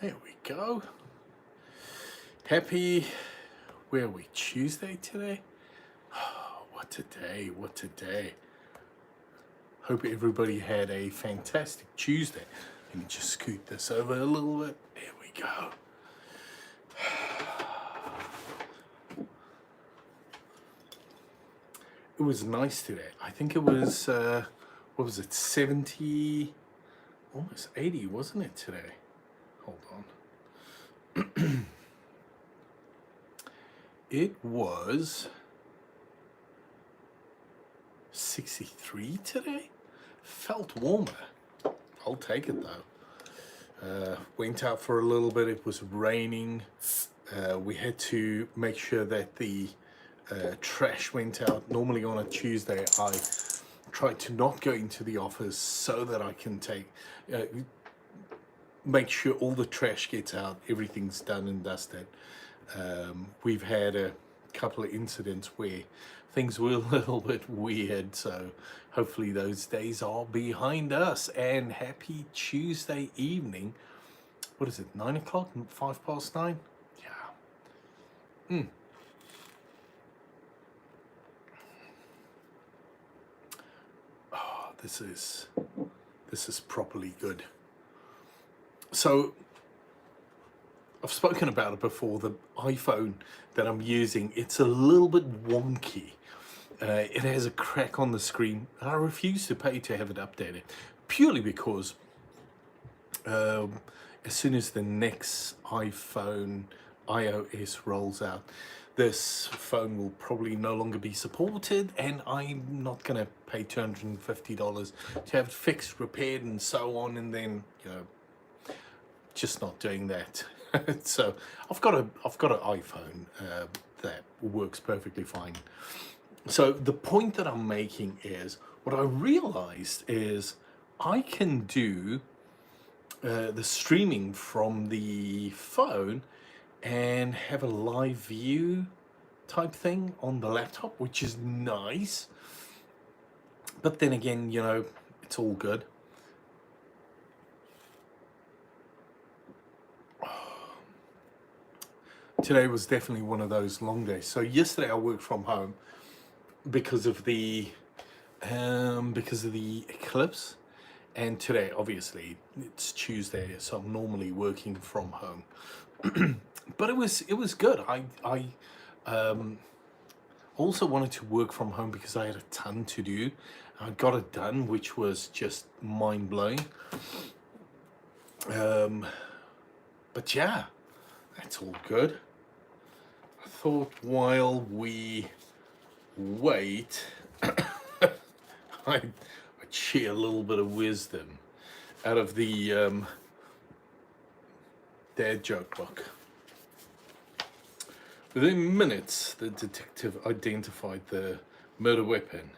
There we go. Happy, where are we, Tuesday today? Oh, what a day, what a day. Hope everybody had a fantastic Tuesday. Let me just scoot this over a little bit. There we go. It was nice today. I think it was, what was it, 70, almost 80, wasn't it today? Hold on. It was 63 today. Felt warmer. I'll take it though. Went out for a little bit. It was raining. We had to make sure that the trash went out. Normally on a Tuesday I try to not go into the office so that I can make sure all the trash gets out, everything's done and dusted. We've had a couple of incidents where things were a little bit weird, so hopefully those days are behind us. And happy Tuesday evening. What is it, 9 o'clock, 9:05? Yeah. Oh, this is properly good. So I've spoken about it before. The iPhone that I'm using, it's a little bit wonky. It has a crack on the screen, and I refuse to pay to have it updated, purely because as soon as the next iPhone iOS rolls out, this phone will probably no longer be supported, and I'm not going to pay $250 to have it fixed, repaired, and so on, and then, you know, just not doing that. So I've got an iPhone that works perfectly fine. So the point that I'm making is, what I realized is I can do the streaming from the phone and have a live view type thing on the laptop, which is nice. But then again, you know, it's all good. Today was definitely one of those long days. So yesterday I worked from home because of the eclipse, and today obviously it's Tuesday, so I'm normally working from home. But it was good. I also wanted to work from home because I had a ton to do. I got it done, which was just mind-blowing. But yeah, that's all good. I thought while we wait, I'd share a little bit of wisdom out of the dad joke book. Within minutes, the detective identified the murder weapon.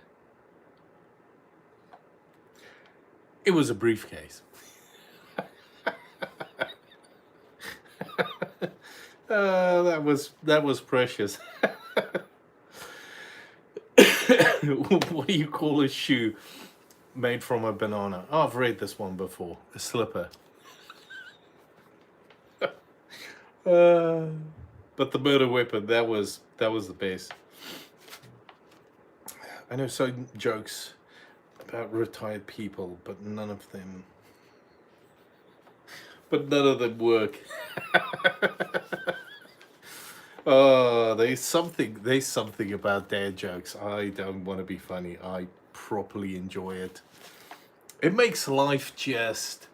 It was a briefcase. That was precious. What do you call a shoe made from a banana? Oh, I've read this one before. A slipper. But the murder weapon, that was the best. I know some jokes about retired people, but none of them work. Oh, there's something about dad jokes. I don't want to be funny. I properly enjoy it. It makes life just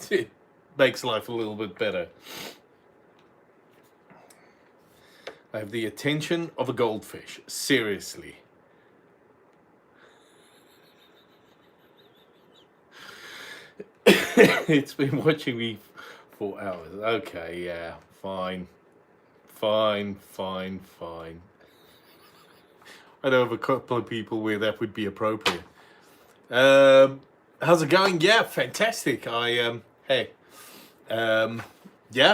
it makes life a little bit better. I have the attention of a goldfish. Seriously. It's been watching me for hours. Okay, yeah, fine. I know of a couple of people where that would be appropriate. How's it going? Yeah, fantastic. Yeah,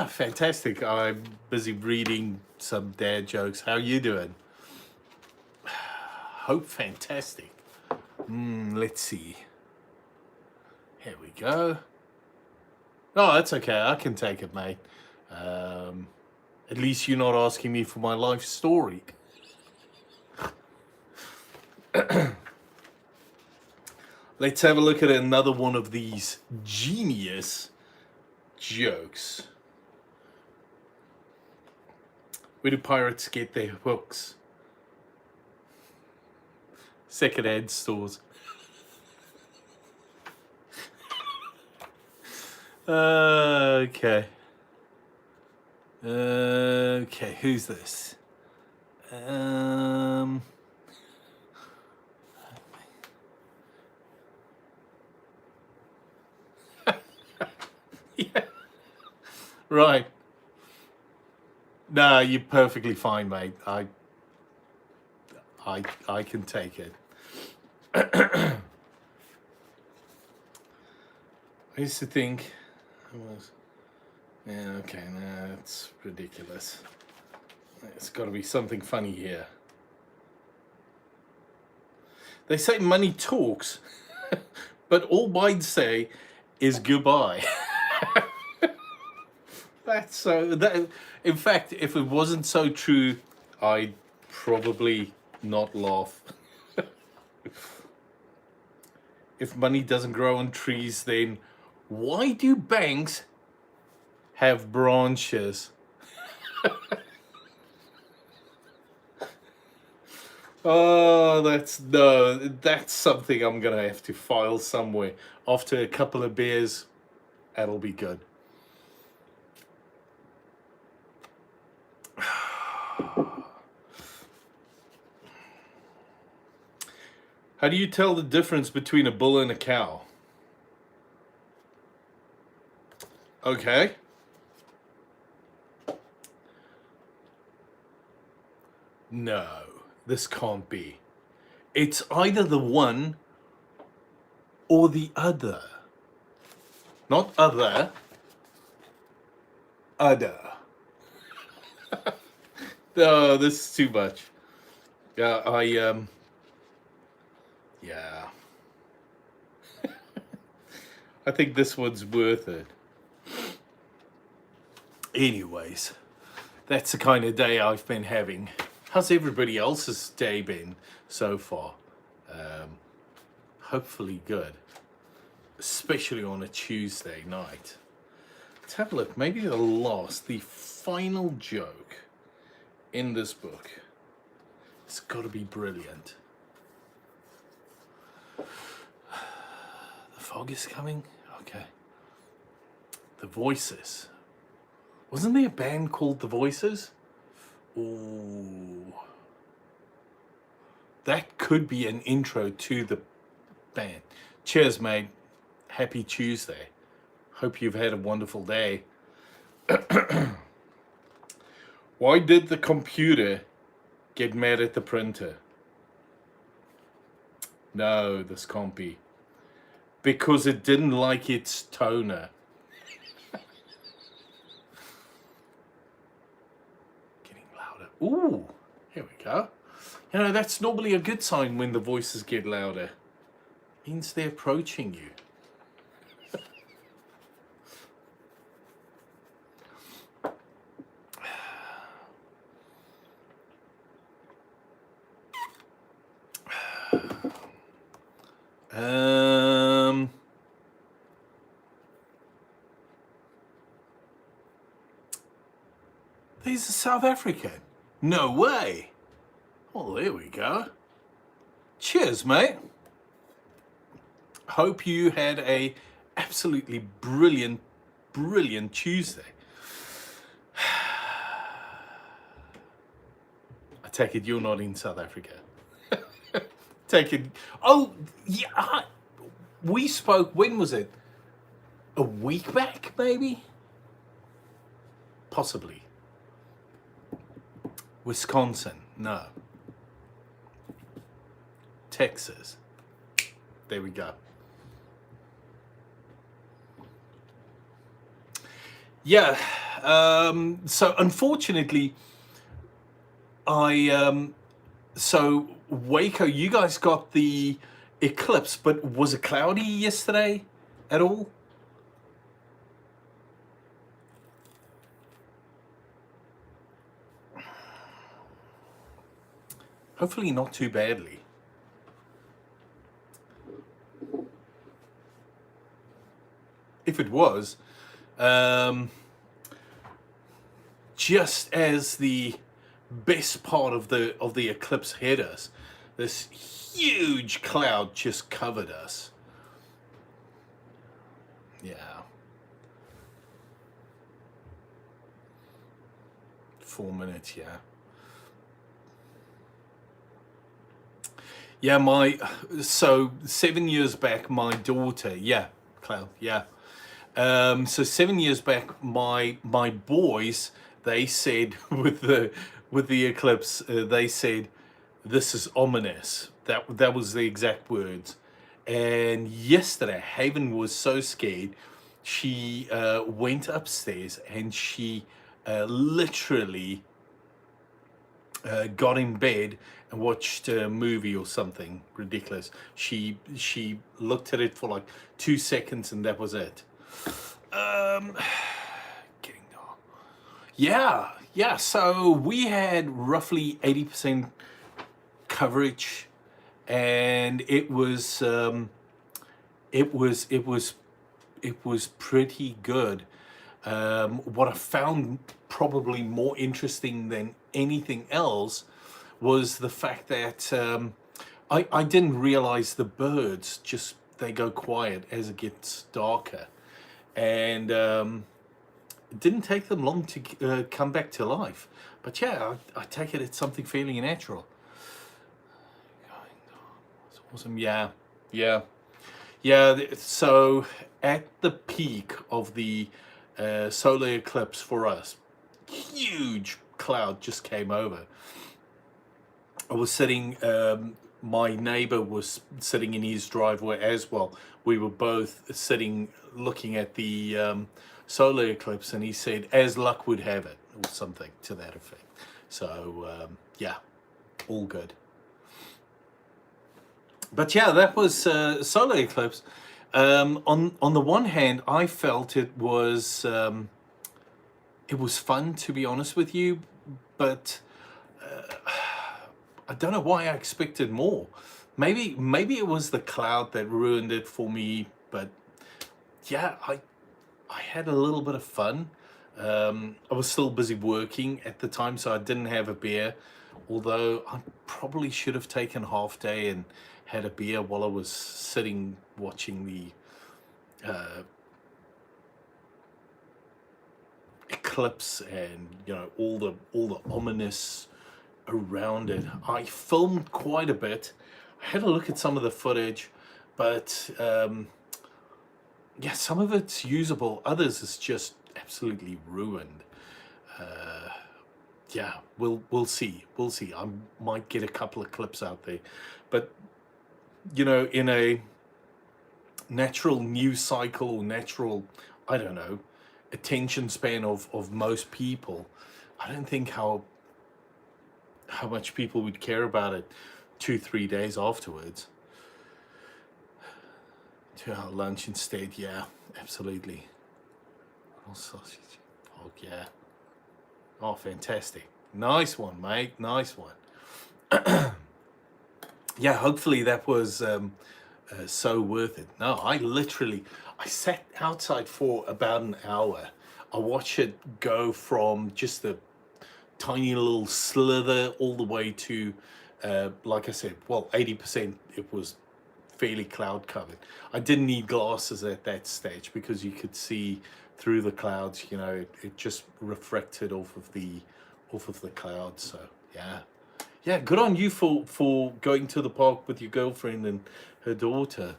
fantastic. I'm busy reading some dad jokes. How you doing? Hope fantastic. Let's see. Here we go. No, that's okay. I can take it, mate. At least you're not asking me for my life story. Let's have a look at another one of these genius jokes. Where do pirates get their hooks? Second-hand stores. Okay. Okay, who's this? Yeah. Right. No, you're perfectly fine, mate. I can take it. I used to think yeah, okay, no, that's ridiculous. It's got to be something funny here. They say money talks, but all mine say is goodbye. That's so. That, in fact, if it wasn't so true, I'd probably not laugh. If money doesn't grow on trees, then why do banks have branches? Oh, that's something I'm gonna have to file somewhere. After a couple of beers, that'll be good. How do you tell the difference between a bull and a cow? Okay. No, this can't be. It's either the one or the other. Not other. Other. No, this is too much. Yeah, yeah. I think this one's worth it. Anyways, that's the kind of day I've been having. How's everybody else's day been so far? Hopefully good. Especially on a Tuesday night. Let's have a look. Maybe the final joke in this book. It's got to be brilliant. The fog is coming? Okay. The Voices. Wasn't there a band called The Voices? Ooh. That could be an intro to the band. Cheers, mate. Happy Tuesday. Hope you've had a wonderful day. Why did the computer get mad at the printer? No, this can't be. Because it didn't like its toner. Getting louder. Ooh, here we go. You know, that's normally a good sign when the voices get louder. Means they're approaching you. He's a South African. No way. Well, there we go. Cheers, mate. Hope you had a absolutely brilliant Tuesday. I take it you're not in South Africa. Take it. Oh, yeah. We spoke, when was it? A week back, maybe? Possibly. Wisconsin, no. Texas. There we go. Yeah, so unfortunately, so Waco, you guys got the eclipse, but was it cloudy yesterday at all? Hopefully not too badly. If it was, just as the best part of the eclipse hit us, this huge cloud just covered us. Yeah. 4 minutes, yeah. Yeah, so 7 years back, my daughter, yeah, cloud, yeah. So 7 years back, my boys, they said with the eclipse, they said, "This is ominous." That was the exact words. And yesterday, Haven was so scared, she went upstairs and she literally got in bed and watched a movie or something ridiculous. She looked at it for like 2 seconds and that was it. Getting dark. Yeah. So we had roughly 80% coverage, and it was pretty good. What I found probably more interesting than anything else was the fact that I didn't realize the birds just, they go quiet as it gets darker, and it didn't take them long to come back to life. But yeah, I take it it's something fairly natural. It's awesome. Yeah. So at the peak of the solar eclipse for us, huge cloud just came over. I was sitting, my neighbor was sitting in his driveway as well. We were both sitting looking at the solar eclipse, and he said, "As luck would have it," or something to that effect. So yeah, all good. But yeah, that was solar eclipse. On the one hand, I felt it was fun, to be honest with you, but I don't know why I expected more. Maybe it was the cloud that ruined it for me. But yeah, I had a little bit of fun. I was still busy working at the time, so I didn't have a beer. Although I probably should have taken half day and had a beer while I was sitting watching the eclipse, and all the ominous around it. I filmed quite a bit. I had a look at some of the footage, but yeah, some of it's usable, others is just absolutely ruined. Yeah, we'll see. I might get a couple of clips out there, but in a natural news cycle, or natural, I don't know, attention span of most people, I don't think how much people would care about it 2-3 days afterwards. To our lunch instead, yeah, absolutely. Oh, sausage. Oh, yeah. Oh, fantastic. Nice one, mate. Nice one. Yeah, hopefully that was so worth it. No, I sat outside for about an hour. I watched it go from just a tiny little slither all the way to, like I said, well, 80% it was fairly cloud covered. I didn't need glasses at that stage because you could see through the clouds. It just refracted off of the clouds. So yeah, good on you for going to the park with your girlfriend and her daughter.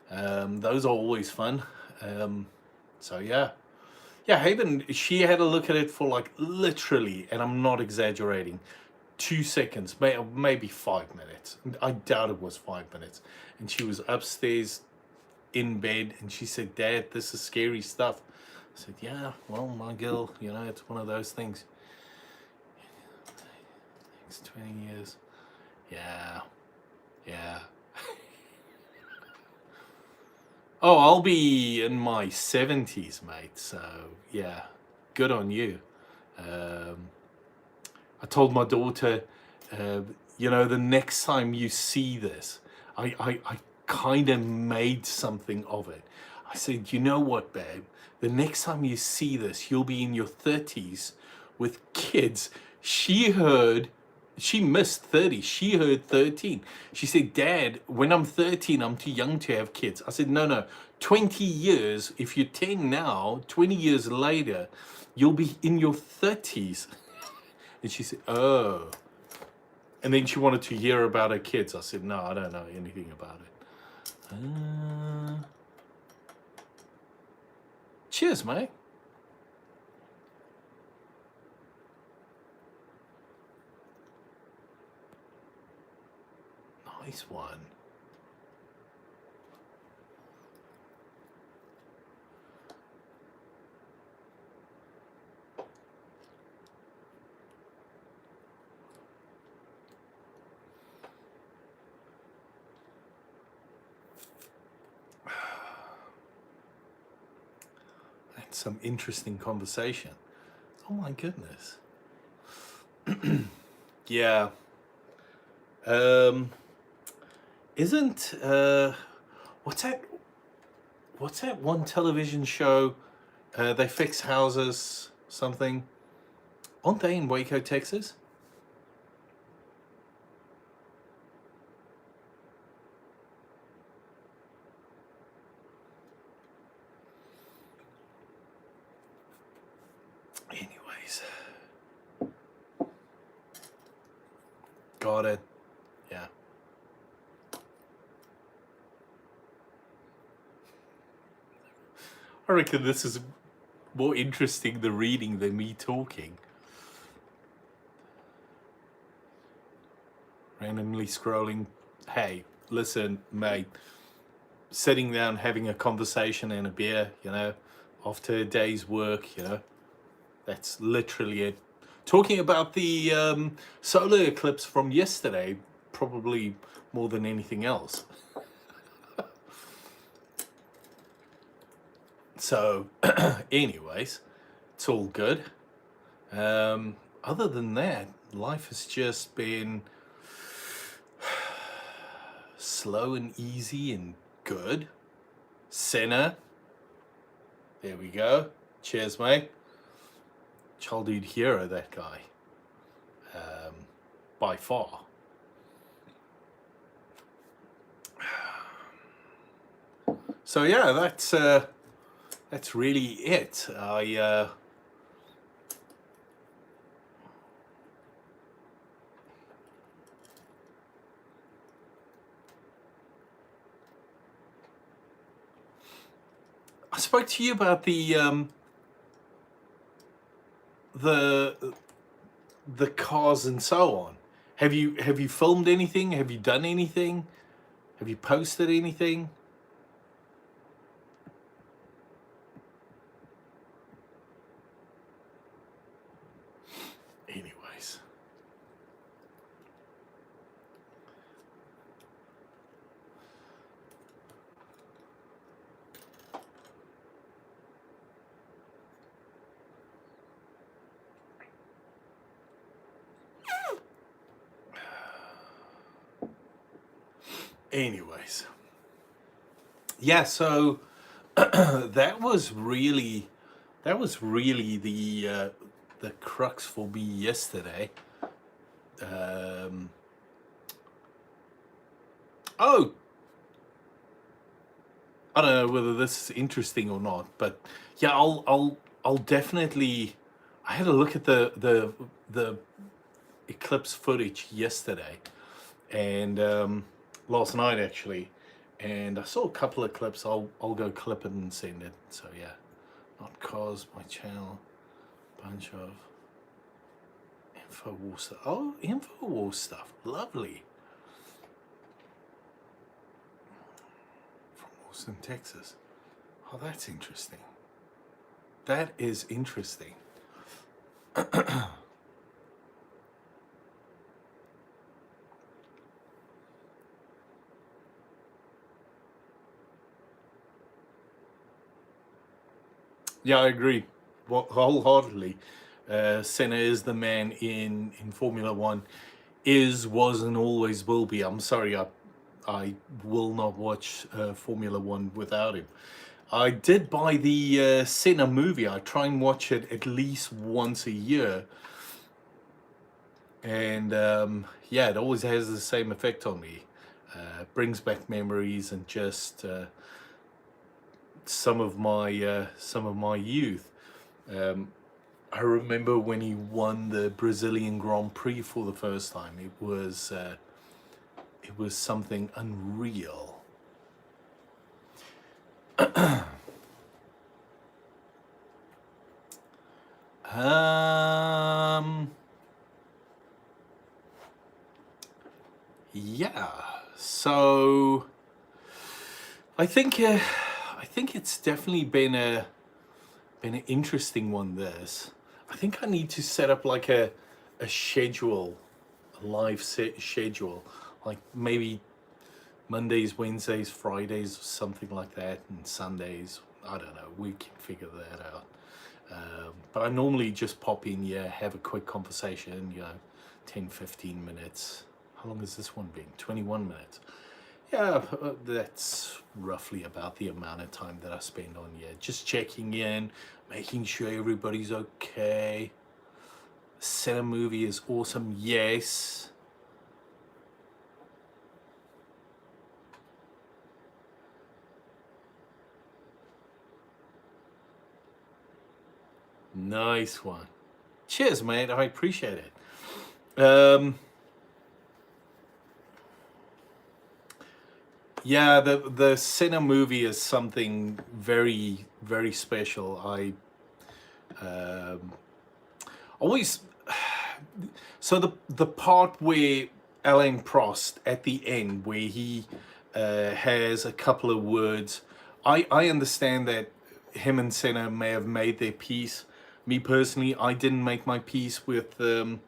Those are always fun. So yeah, Haven, she had a look at it for like literally, and I'm not exaggerating, 2 seconds, maybe 5 minutes. I doubt it was 5 minutes. And she was upstairs in bed, and she said, "Dad, this is scary stuff." I said, "Yeah, well, my girl, it's one of those things." Next 20 years. Yeah. Oh, I'll be in my 70s, mate. So yeah, good on you. I told my daughter, you know, the next time you see this, I kind of made something of it. I said, you know what, babe? The next time you see this, you'll be in your 30s with kids. She missed 30. She heard 13. She said, Dad, when I'm 13, I'm too young to have kids. I said, no, no. 20 years, if you're 10 now, 20 years later, you'll be in your 30s. And she said, oh. And then she wanted to hear about her kids. I said, no, I don't know anything about it. Cheers, mate. Nice one. That's some interesting conversation. Oh my goodness. Yeah. Isn't what's that one television show? They fix houses, something. Aren't they in Waco, Texas? Anyways. Got it. Yeah. I reckon this is more interesting, the reading, than me talking. Randomly scrolling. Hey, listen, mate. Sitting down, having a conversation and a beer, you know, after a day's work, you know, that's literally it. Talking about the solar eclipse from yesterday, probably more than anything else. So, anyways, it's all good. Other than that, life has just been slow and easy and good. Senna. There we go. Cheers, mate. Childhood hero, that guy. By far. So yeah, that's really it. I spoke to you about the cars and so on. Have you filmed anything? Have you done anything? Have you posted anything? Anyways. Anyways. Yeah, so that was really the crux for me yesterday. Oh, I don't know whether this is interesting or not, but yeah, I'll definitely. I had a look at the eclipse footage yesterday, and last night actually, and I saw a couple of clips. I'll go clip it and send it. So yeah, not cars, my channel, bunch of InfoWars stuff. Oh, InfoWars stuff, lovely. From Austin, Texas. Oh, that's interesting. That is interesting. Yeah, I agree wholeheartedly. Senna is the man in Formula One. is, was, and always will be. I'm sorry, I will not watch Formula One without him. I did buy the Senna movie. I try and watch it at least once a year, and yeah, it always has the same effect on me. Brings back memories and just some of my youth. I remember when he won the Brazilian Grand Prix for the first time. It was something unreal. Yeah. So I think it's definitely been an interesting one. This, I think I need to set up like a schedule, a live schedule, like maybe Mondays, Wednesdays, Fridays, something like that, and Sundays. I don't know. We can figure that out. But I normally just pop in here, have a quick conversation, 10, 15 minutes. How long has this one been? 21 minutes. Yeah, that's roughly about the amount of time that I spend on here. Just checking in, making sure everybody's okay. Senna movie is awesome, yes. Nice one. Cheers, mate. I appreciate it. Yeah, the Senna movie is something very, very special. I always so the part where Alain Prost at the end, where he has a couple of words, I understand that him and Senna may have made their peace. Me personally, I didn't make my peace with Alain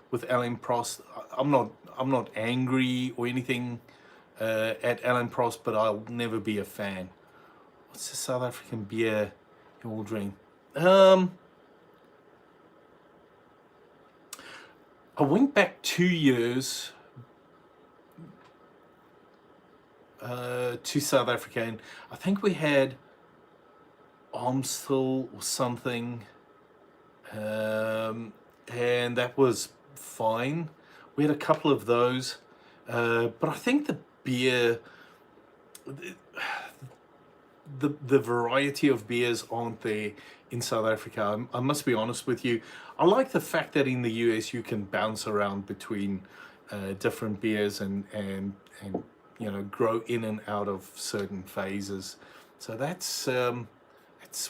Prost. I'm not angry or anything at Alain Prost, but I'll never be a fan. What's the South African beer you all drink? I went back 2 years to South Africa, and I think we had Amstel or something, and that was fine. We had a couple of those, but I think the beer, the variety of beers aren't there in South Africa. I must be honest with you. I like the fact that in the US you can bounce around between different beers and grow in and out of certain phases. So that's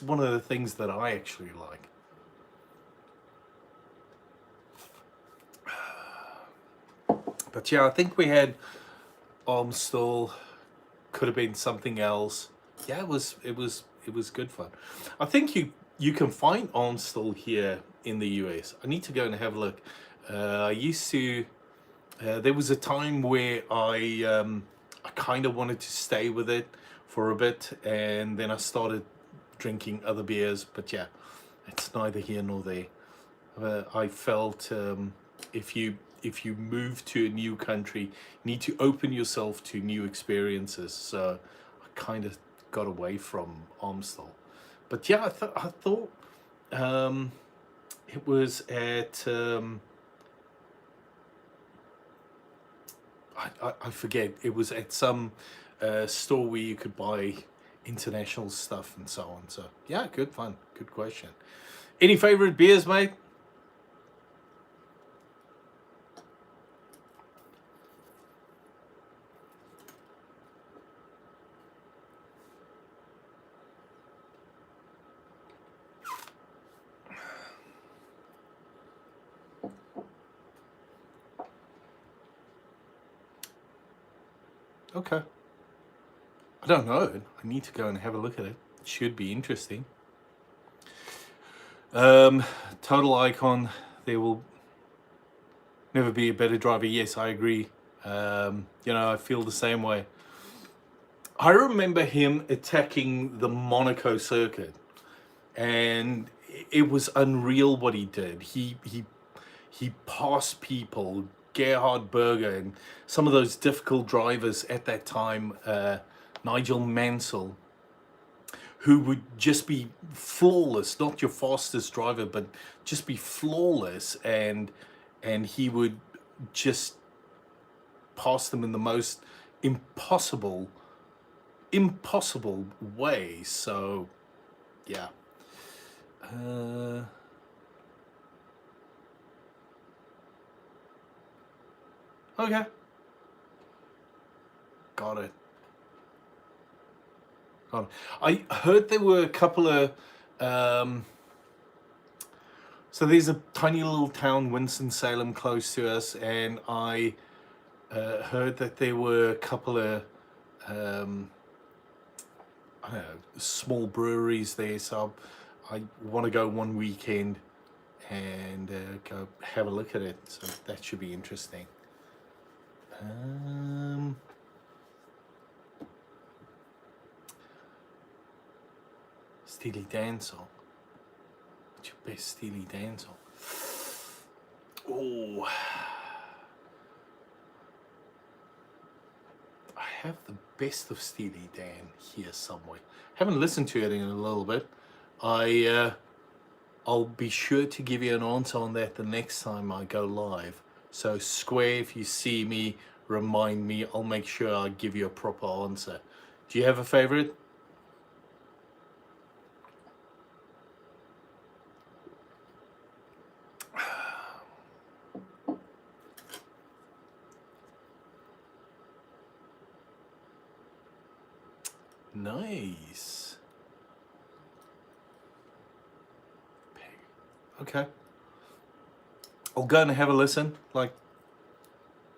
one of the things that I actually like. But yeah, I think we had Amstel. Could have been something else. Yeah, it was good fun. I think you can find Amstel here in the US. I need to go and have a look. I used to. There was a time where I kind of wanted to stay with it for a bit, and then I started drinking other beers. But yeah, it's neither here nor there. I felt if you move to a new country, you need to open yourself to new experiences. So I kind of got away from Amstel. But yeah, I thought it was at I forget. It was at some store where you could buy international stuff and so on. So yeah, good fun. Good question. Any favorite beers, mate? Okay. I don't know. I need to go and have a look at it. It should be interesting. Total Icon. There will never be a better driver. Yes, I agree. I feel the same way. I remember him attacking the Monaco circuit, and it was unreal what he did. He passed people Gerhard Berger and some of those difficult drivers at that time, Nigel Mansell, who would just be flawless, not your fastest driver, but just be flawless, and he would just pass them in the most impossible way. So yeah. Okay, got it. I heard there were a couple of so there's a tiny little town, Winston-Salem, close to us, and I heard that there were a couple of I don't know, small breweries there. So I want to go one weekend and go have a look at it. So that should be interesting. Steely Dan song. What's your best Steely Dan song? Oh, I have the best of Steely Dan here somewhere. Haven't listened to it in a little bit. I'll be sure to give you an answer on that the next time I go live. So Square, if you see me, remind me. I'll make sure I give you a proper answer. Do you have a favorite? Nice. Okay. I'll go and have a listen. Like,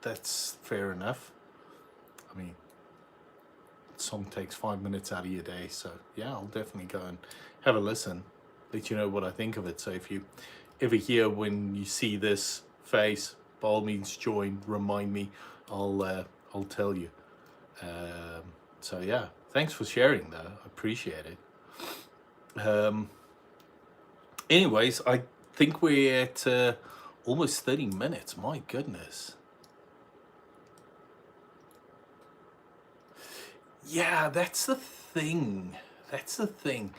that's fair enough. I mean, the song takes 5 minutes out of your day, so yeah, I'll definitely go and have a listen. Let you know what I think of it. So if you ever hear when you see this face, by all means join, remind me. I'll tell you. So yeah, thanks for sharing though. I appreciate it. Anyways, I think we're at almost 30 minutes. My goodness. Yeah, that's the thing. That's the thing.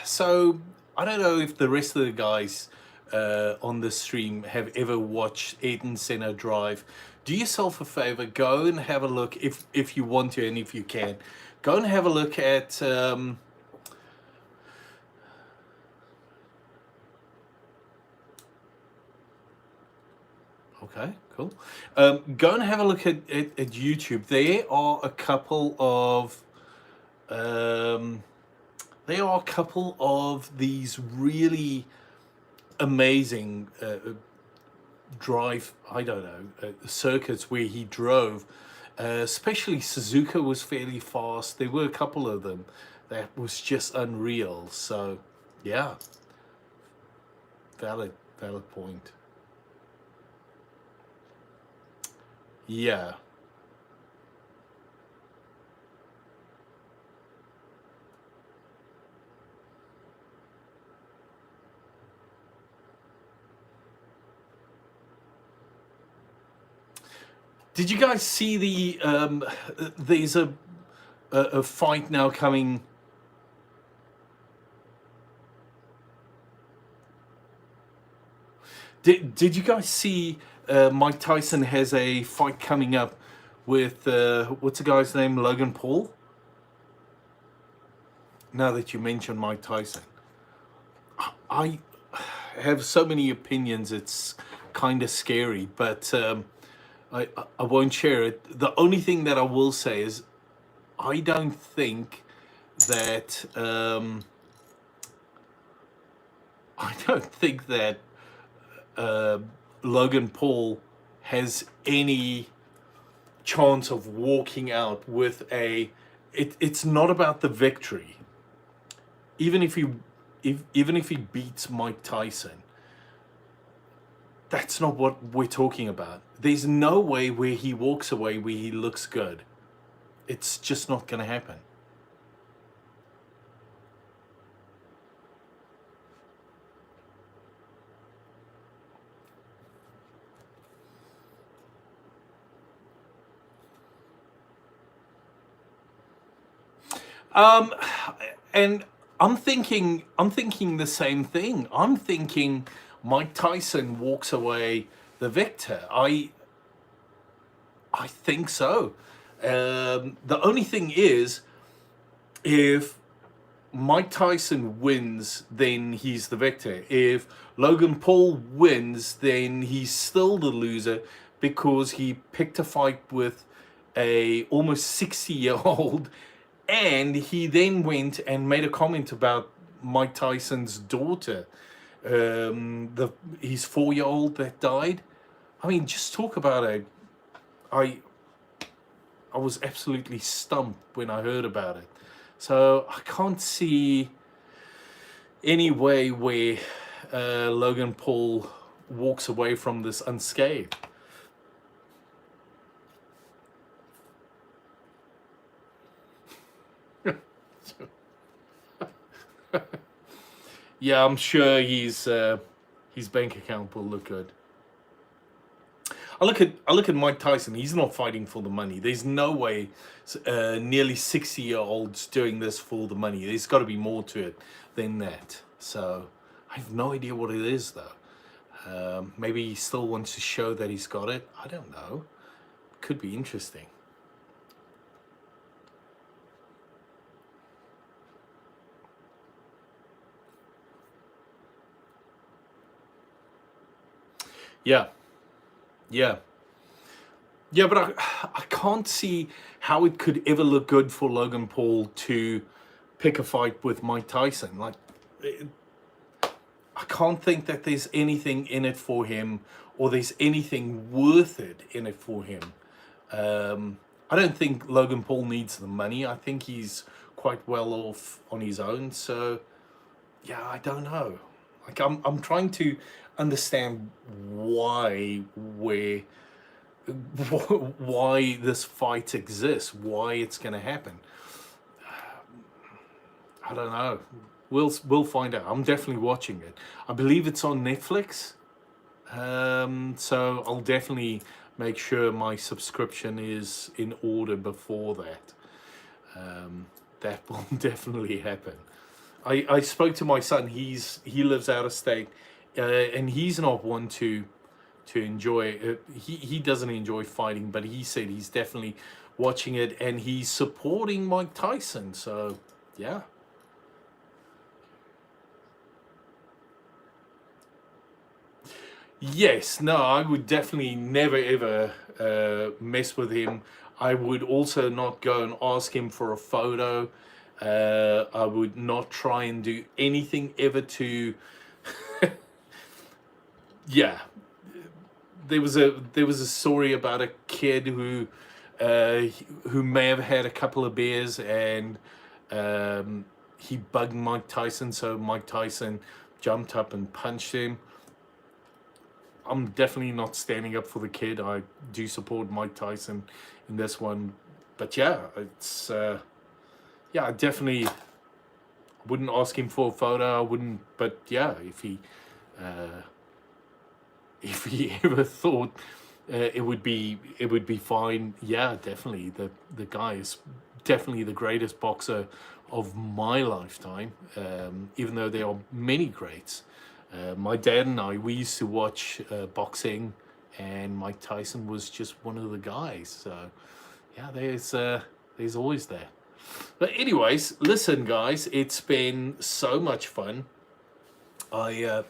So I don't know if the rest of the guys on the stream have ever watched Ayrton Senna drive. Do yourself a favor, go and have a look if you want to, and if you can, go and have a look at okay, cool. Go and have a look at YouTube. There are a couple of these really amazing drive, I don't know, circuits where he drove. Especially Suzuka was fairly fast. There were a couple of them that was just unreal. So yeah, valid point. Yeah. Did you guys see the there's a fight now coming? Did you guys see Mike Tyson has a fight coming up with what's the guy's name? Logan Paul? Now that you mention Mike Tyson, I have so many opinions, it's kind of scary, but I won't share it. The only thing that I will say is I don't think that Logan Paul has any chance of walking out with a. It's not about the victory. Even if he beats Mike Tyson, that's not what we're talking about. There's no way where he walks away where he looks good. It's just not going to happen. Um, and I'm thinking the same thing. I'm thinking Mike Tyson walks away the victor. I think so. The only thing is, if Mike Tyson wins, then he's the victor. If Logan Paul wins, then he's still the loser because he picked a fight with a almost 60-year old, and he then went and made a comment about Mike Tyson's daughter, the his 4-year old that died. I mean, just talk about it. I I was absolutely stumped when I heard about it. So I can't see any way where Logan Paul walks away from this unscathed. Yeah, I'm sure his bank account will look good. I look at Mike Tyson. He's not fighting for the money. There's no way nearly 60-year-olds doing this for the money. There's got to be more to it than that. So I have no idea what it is though. Maybe he still wants to show that he's got it. I don't know. Could be interesting. Yeah, yeah. Yeah, but I can't see how it could ever look good for Logan Paul to pick a fight with Mike Tyson. Like, I can't think that there's anything in it for him, or there's anything worth it in it for him. I don't think Logan Paul needs the money. I think he's quite well off on his own. So, yeah, I don't know. Like, I'm trying to understand where why this fight exists, why it's going to happen. I don't know. We'll find out. I'm definitely watching it. I believe it's on Netflix. So I'll definitely make sure my subscription is in order before that. That will definitely happen. I spoke to my son. He lives out of state, and he's not one to enjoy it. He doesn't enjoy fighting, but he said he's definitely watching it, and he's supporting Mike Tyson. So yeah. Yes, no, I would definitely never ever mess with him. I would also not go and ask him for a photo. I would not try and do anything ever to. Yeah, there was a story about a kid uh, who may have had a couple of beers, and he bugged Mike Tyson, so Mike Tyson jumped up and punched him. I'm definitely not standing up for the kid. I do support Mike Tyson in this one, but yeah, it's yeah, I definitely wouldn't ask him for a photo. I wouldn't, but yeah, uh, if he ever thought it would be fine, yeah, definitely. The guy is definitely the greatest boxer of my lifetime. Even though there are many greats. My dad and I, we used to watch boxing, and Mike Tyson was just one of the guys. So, yeah, there's always that. But anyways, listen, guys, it's been so much fun. I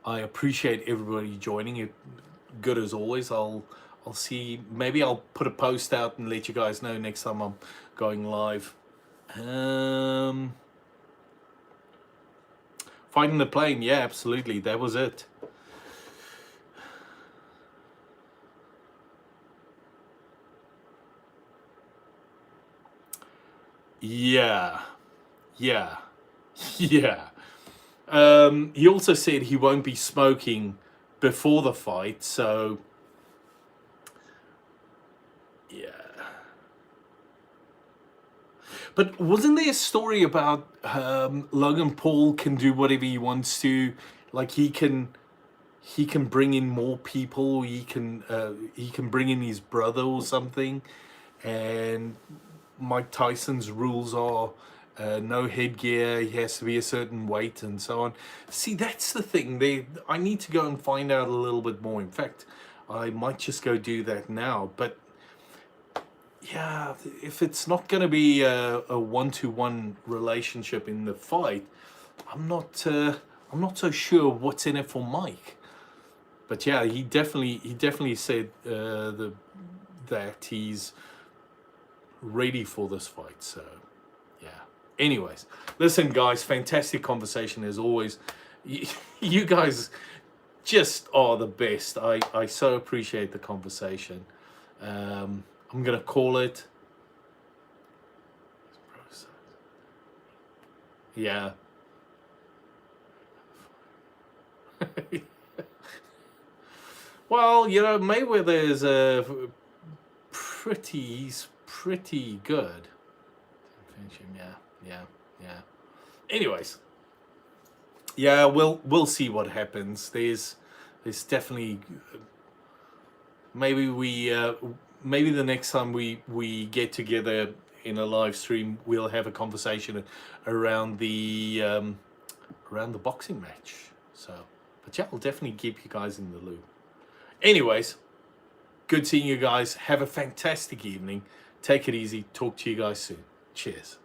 I appreciate everybody joining it. Good as always. I'll see. Maybe I'll put a post out and let you guys know next time I'm going live. Um, Finding the plane. Yeah, absolutely. That was it. Yeah, yeah, yeah. He also said he won't be smoking before the fight, so yeah. But wasn't there a story about Logan Paul can do whatever he wants to, like he can bring in more people, he can bring in his brother or something, and Mike Tyson's rules are no headgear, he has to be a certain weight and so on. See, that's the thing. I need to go and find out a little bit more. In fact, I might just go do that now. But yeah, if it's not going to be a one-to-one relationship in the fight, I'm not so sure what's in it for Mike. But yeah, he definitely said that he's ready for this fight. So yeah. Anyways, listen, guys, fantastic conversation as always. You guys just are the best. I so appreciate the conversation. I'm gonna call it. Yeah. Well, you know, Mayweather is he's pretty good. Yeah. Anyways, yeah, we'll see what happens. There's definitely maybe maybe the next time we get together in a live stream, we'll have a conversation around the boxing match. So, but yeah, I'll definitely keep you guys in the loop. Anyways, good seeing you guys. Have a fantastic evening. Take it easy. Talk to you guys soon. Cheers.